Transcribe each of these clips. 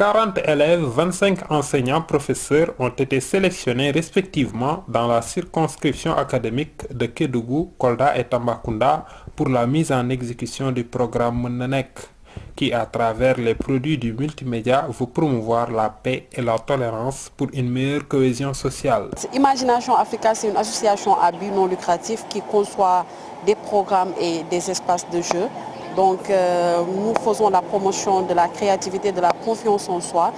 40 élèves, 25 enseignants, professeurs ont été sélectionnés respectivement dans la circonscription académique de Kédougou, Kolda et Tambacounda pour la mise en exécution du programme Mën na Nekk, qui, à travers les produits du multimédia, veut promouvoir la paix et la tolérance pour une meilleure cohésion sociale. Imagination Africa, c'est une association à but non lucratif qui conçoit des programmes et des espaces de jeu. Donc nous faisons la promotion de la créativité, de la confiance en soi.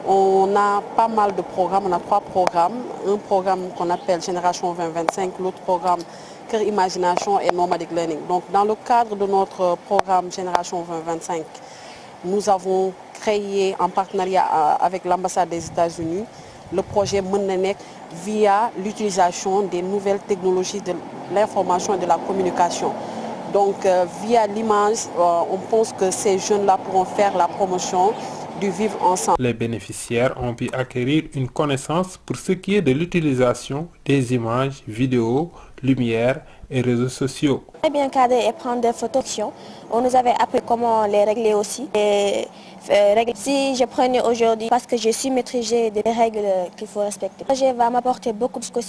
On a pas mal de programmes, on a 3 programmes. Un programme qu'on appelle Génération 2025, l'autre programme Cœur Imagination et Nomadic Learning. Donc dans le cadre de notre programme Génération 2025, nous avons créé en partenariat avec l'ambassade des États-Unis le projet Mën na Nekk via l'utilisation des nouvelles technologies de l'information et de la communication. Donc via l'image, on pense que ces jeunes-là pourront faire la promotion du vivre ensemble. Les bénéficiaires ont pu acquérir une connaissance pour ce qui est de l'utilisation des images, vidéos, lumière et réseaux sociaux. Très bien cadrer et prendre des photos. On nous avait appris comment les régler aussi. Si je prenais aujourd'hui, parce que je suis maîtrisée des règles qu'il faut respecter. Le projet va m'apporter beaucoup parce que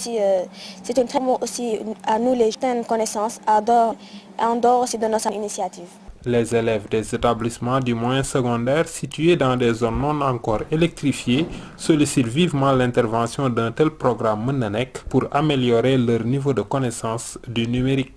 c'est une très bonne aussi à nous les jeunes connaissances en dehors aussi de nos initiatives. Les élèves des établissements du moyen secondaire situés dans des zones non encore électrifiées sollicitent vivement l'intervention d'un tel programme Mën na Nekk pour améliorer leur niveau de connaissance du numérique.